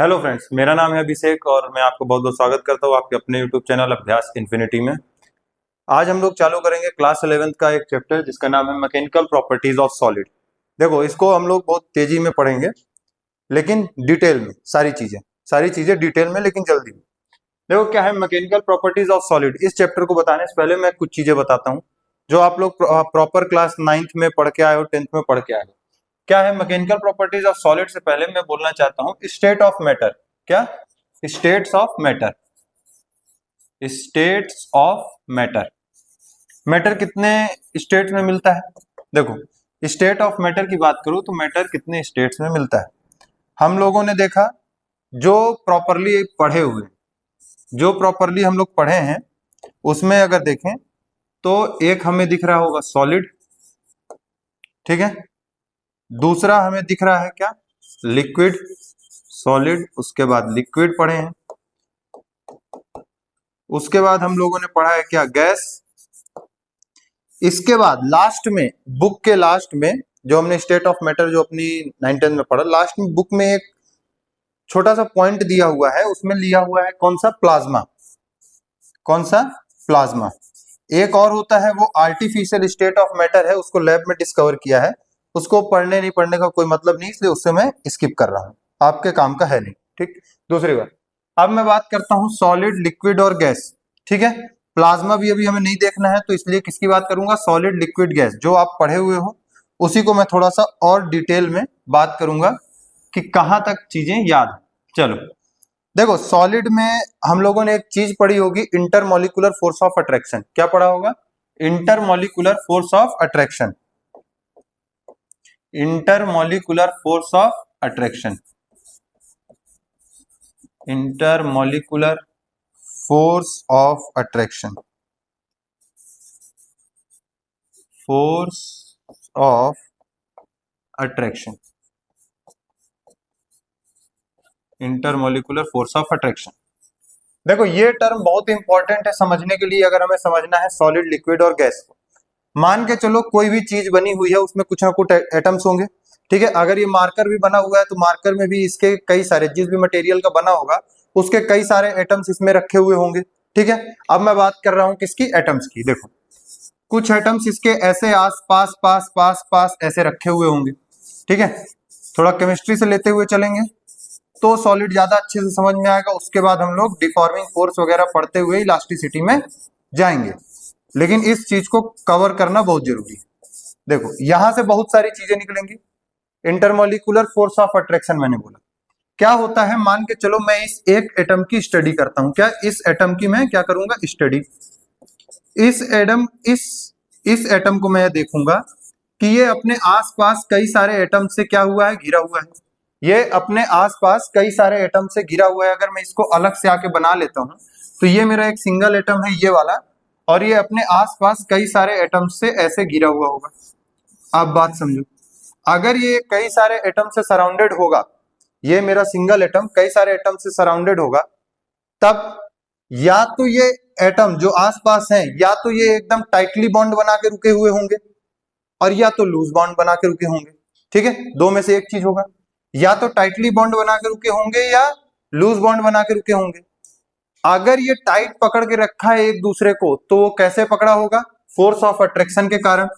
Hello friends, मेरा नाम है अभिषेक और मैं आपको बहुत बहुत स्वागत करता हूँ आपके अपने यूट्यूब चैनल अभ्यास इन्फिनिटी में। आज हम लोग चालू करेंगे क्लास 11th का एक चैप्टर जिसका नाम है मैकेनिकल प्रॉपर्टीज ऑफ सॉलिड। देखो, इसको हम लोग बहुत तेजी में पढ़ेंगे, लेकिन डिटेल में सारी चीजें डिटेल में, लेकिन जल्दी में। देखो क्या है मैकेनिकल प्रॉपर्टीज ऑफ सॉलिड। इस चैप्टर को बताने से पहले मैं कुछ चीजें बताता हूँ जो आप लोग प्रॉपर क्लास 9th में पढ़ के आए हो, 10th में पढ़ के आए हो। क्या है मैकेनिकल प्रॉपर्टीज ऑफ सॉलिड से पहले मैं बोलना चाहता हूं स्टेट ऑफ मैटर। क्या? States of matter. States of matter. Matter कितने स्टेट्स में मिलता है? देखो, स्टेट ऑफ मैटर की बात करूं तो मैटर कितने स्टेट्स में मिलता है हम लोगों ने देखा। जो प्रॉपरली पढ़े हुए, जो प्रॉपरली हम लोग पढ़े हैं, उसमें अगर देखें तो एक हमें दिख रहा होगा सॉलिड, ठीक है। दूसरा हमें दिख रहा है क्या? लिक्विड, सॉलिड, उसके बाद लिक्विड पढ़े हैं। उसके बाद हम लोगों ने पढ़ा है क्या? गैस। इसके बाद लास्ट में, बुक के लास्ट में, जो हमने स्टेट ऑफ मैटर जो अपनी 9th में पढ़ा, लास्ट में बुक में एक छोटा सा पॉइंट दिया हुआ है, उसमें लिया हुआ है कौन सा? प्लाज्मा। कौन सा? प्लाज्मा। एक और होता है वो आर्टिफिशियल स्टेट ऑफ मैटर है, उसको लैब में डिस्कवर किया है, उसको पढ़ने नहीं पढ़ने का कोई मतलब नहीं, इसलिए उससे मैं स्किप कर रहा हूं, आपके काम का है नहीं, ठीक। दूसरी बात, अब मैं बात करता हूं सॉलिड, लिक्विड और गैस, ठीक है। प्लाज्मा भी अभी हमें नहीं देखना है, तो इसलिए किसकी बात करूंगा? Solid, liquid, gas. जो आप पढ़े हुए हो उसी को मैं थोड़ा सा और डिटेल में बात करूंगा कि कहां तक चीजें याद है। चलो देखो, सॉलिड में हम लोगों ने एक चीज पढ़ी होगी, इंटरमॉलिक्यूलर फोर्स ऑफ अट्रैक्शन। क्या पढ़ा होगा? Intermolecular force of attraction. Intermolecular force of attraction. Intermolecular force of attraction. Force of attraction. Intermolecular force of attraction. देखो, ये टर्म बहुत इंपॉर्टेंट है समझने के लिए, अगर हमें समझना है सॉलिड, लिक्विड और गैस को। मान के चलो कोई भी चीज बनी हुई है, उसमें कुछ ना कुछ एटम्स होंगे, ठीक है। अगर ये मार्कर भी बना हुआ है तो मार्कर में भी इसके कई सारे, जिस भी मटेरियल का बना होगा उसके कई सारे एटम्स इसमें रखे हुए होंगे, ठीक है। अब मैं बात कर रहा हूं किसकी? एटम्स की। देखो, कुछ एटम्स इसके ऐसे आस पास पास पास पास ऐसे रखे हुए होंगे, ठीक है। थोड़ा केमिस्ट्री से लेते हुए चलेंगे तो सॉलिड ज्यादा अच्छे से समझ में आएगा। उसके बाद हम लोग डिफॉर्मिंग फोर्स वगैरह पढ़ते हुए इलास्टिसिटी में जाएंगे, लेकिन इस चीज को कवर करना बहुत जरूरी है। देखो, यहां से बहुत सारी चीजें निकलेंगी। इंटरमॉलिक्यूलर फोर्स ऑफ अट्रैक्शन मैंने बोला क्या होता है? मान के चलो मैं इस एक एटम की स्टडी करता हूं। क्या? इस एटम की मैं क्या करूंगा? स्टडी। इस एटम को मैं देखूंगा कि ये अपने आसपास कई सारे एटम से क्या हुआ है? घिरा हुआ है। ये अपने आसपास कई सारे एटम से घिरा हुआ है। अगर मैं इसको अलग से आके बना लेता हूं तो ये मेरा एक सिंगल एटम है, ये वाला, और ये अपने आसपास कई सारे एटम से ऐसे घिरा हुआ होगा। आप बात समझो, अगर ये कई सारे एटम से सराउंडेड होगा, ये मेरा सिंगल एटम कई सारे एटम से सराउंडेड होगा, तब या तो ये एटम जो आसपास हैं, या तो ये एकदम टाइटली बॉन्ड बना के रुके हुए होंगे, और या तो लूज बॉन्ड बना के रुके होंगे, ठीक है। दो में से एक चीज होगा, या तो टाइटली बॉन्ड बना के रुके होंगे या लूज बॉन्ड बना के रुके होंगे। अगर ये टाइट पकड़ के रखा है एक दूसरे को, तो वो कैसे पकड़ा होगा? फोर्स ऑफ अट्रैक्शन के कारण।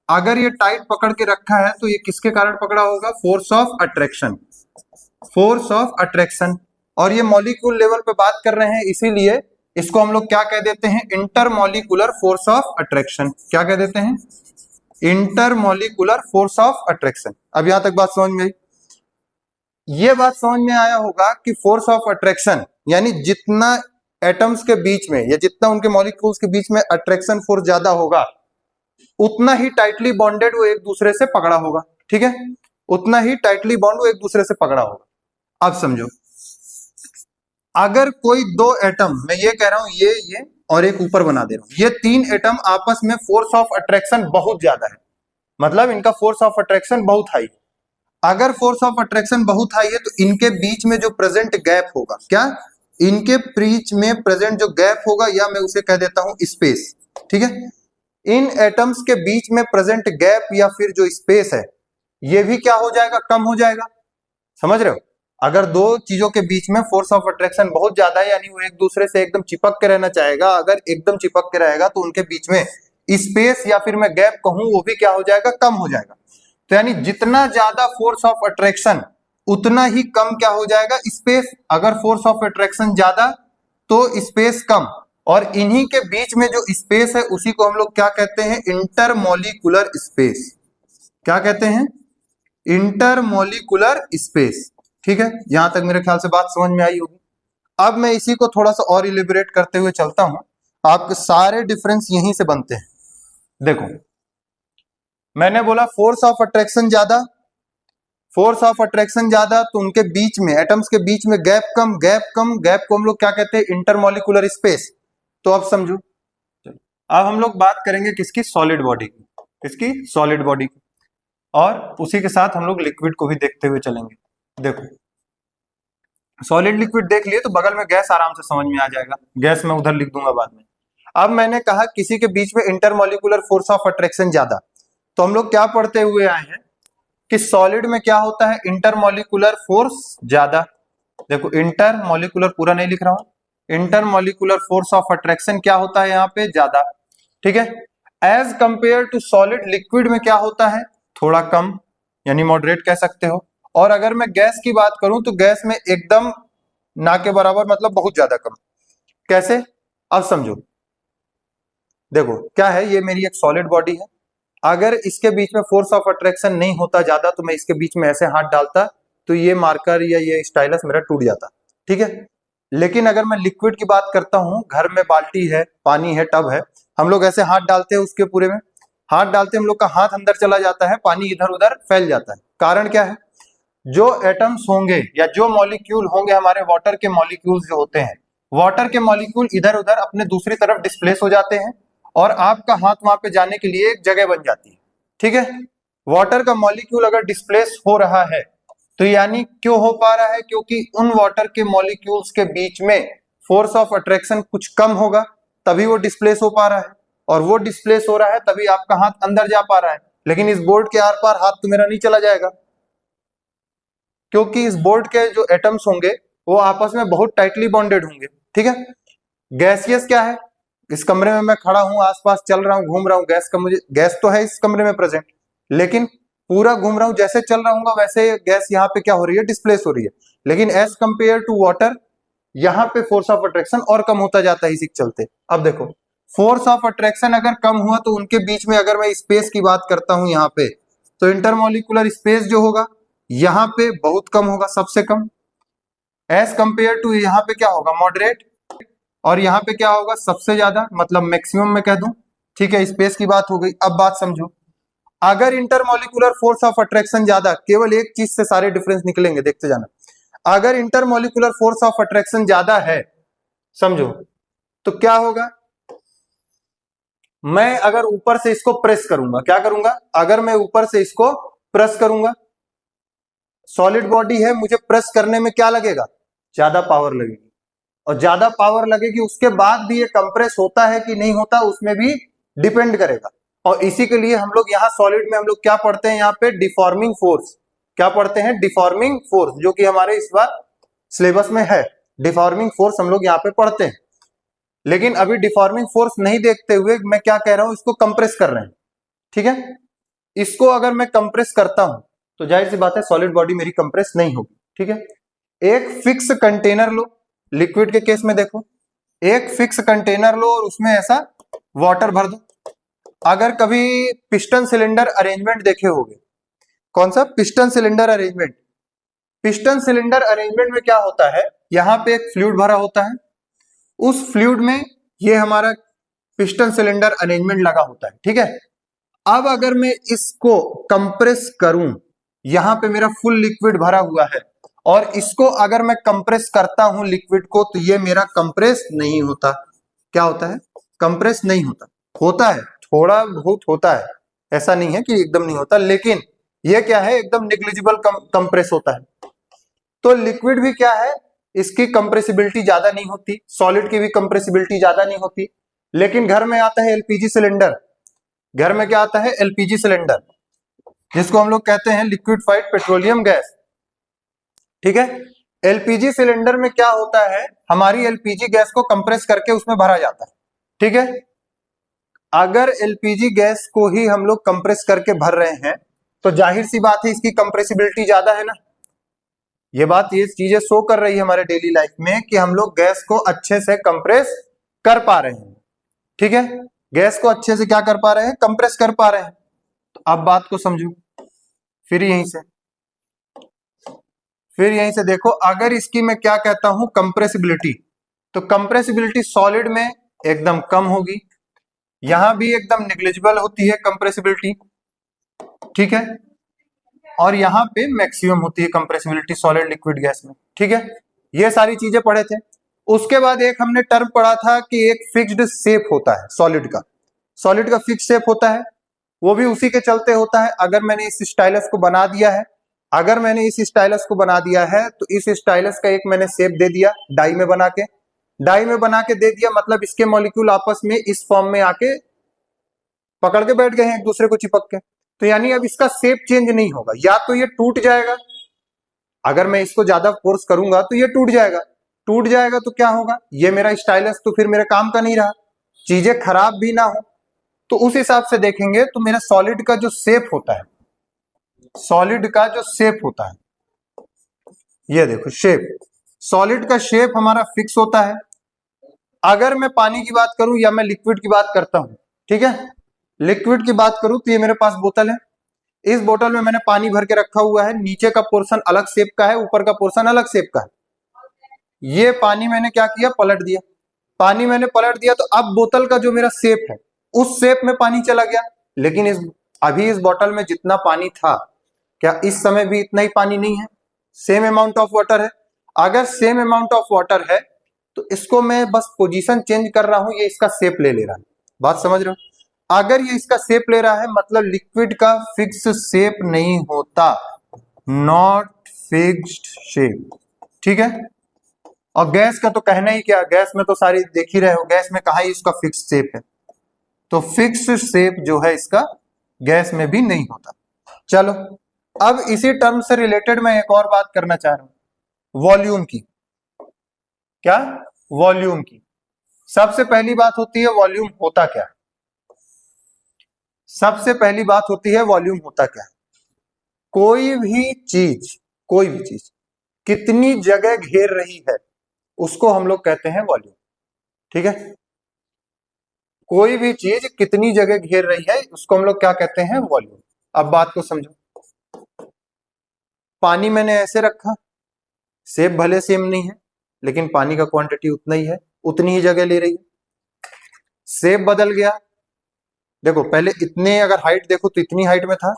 अगर ये टाइट पकड़ के रखा है तो ये किसके कारण पकड़ा होगा? Force of attraction. Force of attraction. और ये मॉलिक्यूल लेवल पे बात कर रहे हैं, इसीलिए इसको हम लोग क्या कह देते हैं? Intermolecular force of attraction. क्या कह देते हैं? Intermolecular force of attraction. अब यहां तक बात समझ में आई? ये बात समझ में आया होगा कि फोर्स ऑफ अट्रैक्शन यानी जितना एटम्स के बीच में या जितना उनके मॉलिक्यूल्स के बीच में अट्रैक्शन फोर्स ज्यादा होगा, उतना ही टाइटली बॉन्डेड वो एक दूसरे से पकड़ा होगा, ठीक है। उतना ही टाइटली बॉन्ड वो एक दूसरे से पकड़ा होगा। अब समझो, अगर कोई दो एटम, मैं ये कह रहा हूं ये और एक ऊपर बना दे रहा हूं, ये तीन एटम आपस में फोर्स ऑफ अट्रैक्शन बहुत ज्यादा है, मतलब इनका फोर्स ऑफ अट्रैक्शन बहुत हाई। अगर फोर्स ऑफ अट्रैक्शन बहुत हाई है तो इनके बीच में जो प्रेजेंट गैप होगा, क्या? इनके बीच में प्रेजेंट जो गैप होगा, या मैं उसे कह देता हूं स्पेस, ठीक है। इन एटम्स के बीच में प्रेजेंट गैप या फिर जो स्पेस है, ये भी क्या हो जाएगा? कम हो जाएगा। समझ रहे हो? अगर दो चीजों के बीच में फोर्स ऑफ अट्रैक्शन बहुत ज्यादा है, यानी वो एक दूसरे से एकदम चिपक के रहना चाहेगा, अगर एकदम चिपक के रहेगा तो उनके बीच में स्पेस या फिर मैं गैप कहूं वो भी क्या हो जाएगा, कम हो जाएगा। तो यानी जितना ज्यादा फोर्स ऑफ अट्रैक्शन उतना ही कम क्या हो जाएगा, स्पेस। अगर फोर्स ऑफ अट्रैक्शन ज्यादा तो स्पेस कम, और इन्हीं के बीच में जो स्पेस है उसी को हम लोग क्या कहते हैं, इंटरमॉलिक्यूलर स्पेस। क्या कहते हैं, इंटरमॉलिक्यूलर स्पेस। ठीक है, यहां तक मेरे ख्याल से बात समझ में आई होगी। अब मैं इसी को थोड़ा सा और इलिबरेट करते हुए चलता हूं, आपके सारे डिफरेंस यहीं से बनते हैं। देखो, मैंने बोला फोर्स ऑफ अट्रैक्शन ज्यादा, फोर्स ऑफ अट्रैक्शन ज्यादा तो उनके बीच में, एटम्स के बीच में गैप कम, गैप कम, गैप को हम लोग क्या कहते हैं, इंटरमॉलिक्यूलर स्पेस। तो अब समझो, अब हम लोग बात करेंगे किसकी, सॉलिड बॉडी की। किसकी, सॉलिड बॉडी की। और उसी के साथ हम लोग लिक्विड को भी देखते हुए चलेंगे। देखो, सॉलिड लिक्विड देख लिए तो बगल में गैस आराम से समझ में आ जाएगा, गैस मैं उधर लिख दूंगा बाद में। अब मैंने कहा किसी के बीच में इंटरमॉलिक्यूलर फोर्स ऑफ अट्रैक्शन ज्यादा, तो हम लोग क्या पढ़ते हुए आए हैं कि सॉलिड में क्या होता है, इंटरमॉलिक्यूलर फोर्स ज्यादा। देखो, इंटरमॉलिक्यूलर पूरा नहीं लिख रहा हूं, इंटरमॉलिक्यूलर फोर्स ऑफ अट्रैक्शन क्या होता है यहाँ पे, ज्यादा। ठीक है, as compare to solid, liquid में क्या होता है, थोड़ा कम, यानी मॉडरेट कह सकते हो। और अगर मैं गैस की बात करूं तो गैस में एकदम ना के बराबर, मतलब बहुत ज्यादा कम। कैसे, अब समझो। देखो क्या है, ये मेरी एक सॉलिड बॉडी है, अगर इसके बीच में फोर्स ऑफ अट्रैक्शन नहीं होता ज्यादा तो मैं इसके बीच में ऐसे हाथ डालता तो ये मार्कर या ये स्टाइलस मेरा टूट जाता। ठीक है, लेकिन अगर मैं लिक्विड की बात करता हूं, घर में बाल्टी है, पानी है, टब है, हम लोग ऐसे हाथ डालते हैं उसके पूरे में, हाथ डालते हम लोग का हाथ अंदर चला जाता है, पानी इधर उधर फैल जाता है। कारण क्या है, जो एटम्स होंगे या जो मॉलिक्यूल होंगे, हमारे वाटर के मॉलिक्यूल्स जो होते हैं, वाटर के मॉलिक्यूल इधर उधर अपने दूसरी तरफ डिस्प्लेस हो जाते हैं और आपका हाथ वहां पे जाने के लिए एक जगह बन जाती है। ठीक है, वाटर का मॉलिक्यूल अगर डिस्प्लेस हो रहा है तो यानी क्यों हो पा रहा है, क्योंकि उन वाटर के मॉलिक्यूल्स के बीच में फोर्स ऑफ अट्रैक्शन कुछ कम होगा, तभी वो डिस्प्लेस हो पा रहा है। और वो डिस्प्लेस हो रहा है तभी आपका हाथ अंदर जा पा रहा है, लेकिन इस बोर्ड के आर पार हाथ तो मेरा नहीं चला जाएगा, क्योंकि इस बोर्ड के जो एटम्स होंगे वो आपस में बहुत टाइटली बॉन्डेड होंगे। ठीक है, गैसियस क्या है, इस कमरे में मैं खड़ा हूं, आसपास चल रहा हूं, घूम रहा हूं, गैस का मुझे, गैस तो है इस कमरे में प्रेजेंट, लेकिन पूरा घूम रहा हूं, जैसे चल रहा हूँ वैसे गैस यहाँ पे क्या हो रही है, डिस्प्लेस हो रही है। लेकिन एज कंपेयर टू वाटर, यहाँ पे फोर्स ऑफ अट्रैक्शन और कम होता जाता है इसी के चलते। अब देखो, फोर्स ऑफ अट्रैक्शन अगर कम हुआ तो उनके बीच में अगर मैं स्पेस की बात करता हूं यहाँ पे, तो इंटरमॉलिक्यूलर स्पेस जो होगा यहाँ पे बहुत कम होगा, सबसे कम। एज कंपेयर टू यहाँ पे क्या होगा, मॉडरेट, और यहाँ पे क्या होगा, सबसे ज्यादा, मतलब मैक्सिमम में कह दूं। ठीक है, स्पेस की बात हो गई। अब बात समझो, अगर इंटरमॉलिक्यूलर फोर्स ऑफ अट्रैक्शन ज्यादा, केवल एक चीज से सारे डिफरेंस निकलेंगे, देखते जाना। अगर इंटरमॉलिक्यूलर फोर्स ऑफ अट्रैक्शन ज्यादा है, समझो, तो क्या होगा, मैं अगर ऊपर से इसको प्रेस करूंगा, क्या करूंगा, अगर मैं ऊपर से इसको प्रेस करूंगा, सॉलिड बॉडी है, मुझे प्रेस करने में क्या लगेगा, ज्यादा पावर लगेगी, और ज्यादा पावर लगेगी, उसके बाद भी ये कंप्रेस होता है कि नहीं होता उसमें भी डिपेंड करेगा। और इसी के लिए हम लोग यहाँ सॉलिड में हम लोग क्या पढ़ते हैं, यहाँ पे डिफॉर्मिंग फोर्स, क्या पढ़ते हैं, डिफॉर्मिंग फोर्स, जो कि हमारे इस बार सिलेबस में है। डिफॉर्मिंग फोर्स हम लोग यहाँ पे पढ़ते हैं, लेकिन अभी डिफॉर्मिंग फोर्स नहीं देखते हुए मैं क्या कह रहा हूं, इसको कंप्रेस कर रहे हैं। ठीक है, इसको अगर मैं कंप्रेस करता हूं तो जाहिर सी बात है सॉलिड बॉडी मेरी कंप्रेस नहीं होगी। ठीक है, एक फिक्स कंटेनर लो, लिक्विड के केस में देखो, एक फिक्स कंटेनर लो और उसमें ऐसा वाटर भर दो। अगर कभी पिस्टन सिलेंडर अरेंजमेंट देखे होंगे, कौन सा, piston cylinder arrangement, piston cylinder arrangement में क्या होता है, यहां पे एक फ्लूइड भरा होता है, उस फ्लूइड में ये हमारा पिस्टन सिलेंडर अरेंजमेंट लगा होता है। ठीक है, अब अगर मैं इसको कंप्रेस करूं, यहां पे मेरा फुल लिक्विड भरा हुआ है, और इसको अगर मैं कंप्रेस करता हूं लिक्विड को, तो ये मेरा कंप्रेस नहीं होता। क्या होता है, कंप्रेस नहीं होता, होता है थोड़ा बहुत होता है, ऐसा नहीं है कि एकदम नहीं होता, लेकिन ये क्या है, एकदम निग्लिजिबल कंप्रेस होता है। तो लिक्विड भी क्या है, इसकी कंप्रेसिबिलिटी ज्यादा नहीं होती, सॉलिड की भी कंप्रेसिबिलिटी ज्यादा नहीं होती। लेकिन घर में आता है एलपीजी सिलेंडर, घर में क्या आता है, एलपीजी सिलेंडर, जिसको हम लोग कहते हैं लिक्विफाइड पेट्रोलियम गैस। ठीक है। एलपीजी सिलेंडर में क्या होता है, हमारी एलपीजी गैस को कंप्रेस करके उसमें भरा जाता है। ठीक है, अगर एलपीजी गैस को ही हम लोग कंप्रेस करके भर रहे हैं तो जाहिर सी बात है इसकी कंप्रेसिबिलिटी ज्यादा है ना। ये चीजें शो कर रही है हमारे डेली लाइफ में कि हम लोग गैस को अच्छे से कंप्रेस कर पा रहे हैं। ठीक है, गैस को अच्छे से क्या कर पा रहे हैं, कंप्रेस कर पा रहे हैं। तो अब बात को समझो, फिर यहीं से देखो, अगर इसकी मैं क्या कहता हूं कंप्रेसिबिलिटी, तो कंप्रेसिबिलिटी सॉलिड में एकदम कम होगी, यहां भी एकदम नेग्लिजिबल होती है कंप्रेसिबिलिटी। ठीक है, और यहां पे मैक्सिमम होती है कंप्रेसिबिलिटी सॉलिड लिक्विड गैस में। ठीक है, ये सारी चीजें पढ़े थे। उसके बाद एक हमने टर्म पढ़ा था कि एक फिक्स्ड शेप होता है सॉलिड का फिक्स शेप होता है, वो भी उसी के चलते होता है। अगर मैंने इस स्टाइलस को बना दिया है तो इस स्टाइलस का एक मैंने शेप दे दिया डाई में बना के दे दिया, मतलब इसके मॉलिक्यूल आपस में इस फॉर्म में आके पकड़ के बैठ गए हैं एक दूसरे को चिपक के। तो यानी अब इसका शेप चेंज नहीं होगा, या तो ये टूट जाएगा, अगर मैं इसको ज्यादा फोर्स करूंगा तो ये टूट जाएगा तो क्या होगा, ये मेरा स्टाइलस तो फिर मेरे काम का नहीं रहा, चीजें खराब भी ना हो। तो उस हिसाब से देखेंगे तो मेरा सॉलिड का जो शेप होता है, ये देखो शेप, सॉलिड का शेप हमारा फिक्स होता है। अगर मैं पानी की बात करूं या मैं लिक्विड की बात करता हूं, ठीक है, लिक्विड की बात करूं तो ये मेरे पास बोतल है, इस बोतल में मैंने पानी भर के रखा हुआ है, नीचे का पोर्शन अलग शेप का है, ऊपर का पोर्शन अलग शेप का है। ये पानी मैंने क्या किया, पलट दिया, तो अब बोतल का जो मेरा शेप है उस शेप में पानी चला गया। लेकिन अभी इस बोतल में जितना पानी था, क्या इस समय भी इतना ही पानी नहीं है, सेम अमाउंट ऑफ वाटर है। अगर सेम अमाउंट ऑफ वाटर है तो इसको मैं बस पोजीशन चेंज कर रहा हूं, ये इसका शेप ले रहा है। बात समझ रहे हो, अगर ये इसका शेप ले रहा है मतलब लिक्विड का फिक्स शेप नहीं होता, नॉट फिक्स्ड शेप। ठीक है, और गैस का तो कहना ही क्या, गैस में तो सारी देख ही रहे हो, गैस में कहा ही इसका फिक्स शेप है, तो फिक्स शेप जो है इसका गैस में भी नहीं होता। चलो, अब इसी टर्म से रिलेटेड मैं एक और बात करना चाह रहा हूं, वॉल्यूम की। क्या, वॉल्यूम की। सबसे पहली बात होती है वॉल्यूम होता क्या है, कोई भी चीज कितनी जगह घेर रही है उसको हम लोग कहते हैं वॉल्यूम। ठीक है, कोई भी चीज कितनी जगह घेर रही है उसको हम लोग क्या कहते हैं, वॉल्यूम। अब बात को समझो, पानी मैंने ऐसे रखा, शेप भले सेम नहीं है लेकिन पानी का क्वांटिटी उतना ही है, उतनी ही जगह ले रही है। शेप बदल गया, देखो पहले इतने अगर हाइट देखो तो इतनी हाइट में था,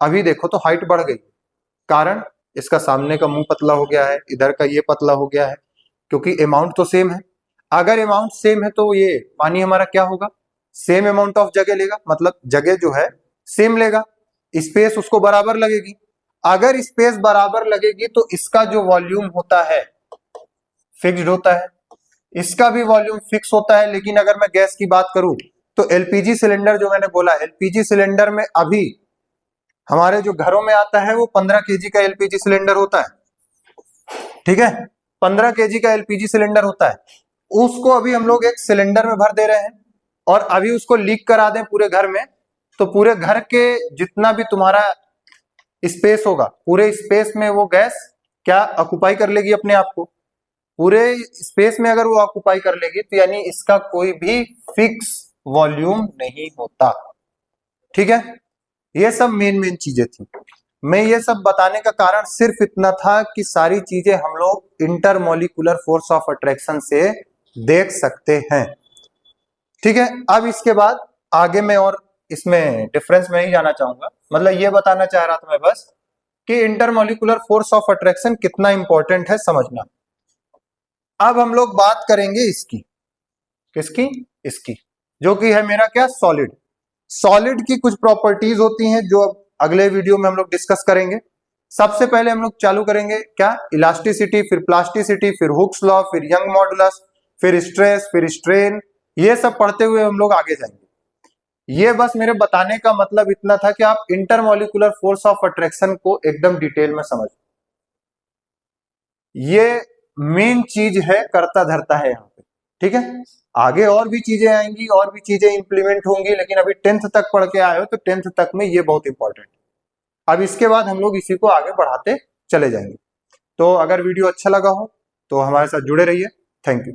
अभी देखो तो हाइट बढ़ गई, कारण इसका सामने का मुंह पतला हो गया है, इधर का ये पतला हो गया है, क्योंकि अमाउंट तो सेम है। अगर अमाउंट सेम है तो ये पानी हमारा क्या होगा, सेम अमाउंट ऑफ जगह लेगा, मतलब जगह जो है सेम लेगा, स्पेस उसको बराबर लगेगी। अगर स्पेस बराबर लगेगी तो इसका जो वॉल्यूम होता है फिक्स्ड होता है, इसका भी वॉल्यूम फिक्स होता है। लेकिन अगर मैं गैस की बात करूं तो एलपीजी सिलेंडर जो मैंने बोला, एलपीजी सिलेंडर में अभी हमारे जो घरों में आता है वो 15 केजी का एलपीजी सिलेंडर होता है। ठीक है, 15 केजी का एलपीजी सिलेंडर होता है, उसको अभी हम लोग एक सिलेंडर में भर दे रहे हैं और अभी उसको लीक करा दें पूरे घर में, तो पूरे घर के जितना भी तुम्हारा स्पेस होगा, पूरे स्पेस में वो गैस क्या ऑक्युपाई कर लेगी अपने आप को, पूरे स्पेस में अगर वो ऑक्युपाई कर लेगी तो यानी इसका कोई भी फिक्स वॉल्यूम नहीं होता। ठीक है, ये सब मेन चीजें थी। मैं ये सब बताने का कारण सिर्फ इतना था कि सारी चीजें हम लोग इंटरमोलिकुलर फोर्स ऑफ अट्रैक्शन से देख सकते हैं। ठीक है, अब इसके बाद आगे मैं और इसमें डिफरेंस में नहीं जाना चाहूंगा, मतलब ये बताना चाह रहा था मैं बस कि इंटरमोलिकुलर फोर्स ऑफ अट्रैक्शन कितना इंपॉर्टेंट है समझना। अब हम लोग बात करेंगे इसकी, किसकी, इसकी, जो कि है मेरा क्या, सॉलिड की कुछ प्रॉपर्टीज होती हैं जो अब अगले वीडियो में हम लोग डिस्कस करेंगे। सबसे पहले हम लोग चालू करेंगे क्या, इलास्टिसिटी, फिर प्लास्टिसिटी, फिर हुक्स लॉ, फिर यंग मॉडुलस, फिर स्ट्रेस, फिर स्ट्रेन, ये सब पढ़ते हुए हम लोग आगे जाएंगे। ये बस मेरे बताने का मतलब इतना था कि आप इंटरमोलिकुलर फोर्स ऑफ अट्रैक्शन को एकदम डिटेल में समझ। ये मेन चीज है, करता धरता है यहाँ पे। ठीक है, आगे और भी चीजें आएंगी, और भी चीजें इंप्लीमेंट होंगी, लेकिन अभी 10th तक पढ़ के आए हो तो 10th तक में ये बहुत इंपॉर्टेंट है। अब इसके बाद हम लोग इसी को आगे बढ़ाते चले जाएंगे। तो अगर वीडियो अच्छा लगा हो तो हमारे साथ जुड़े रहिए। Thank you.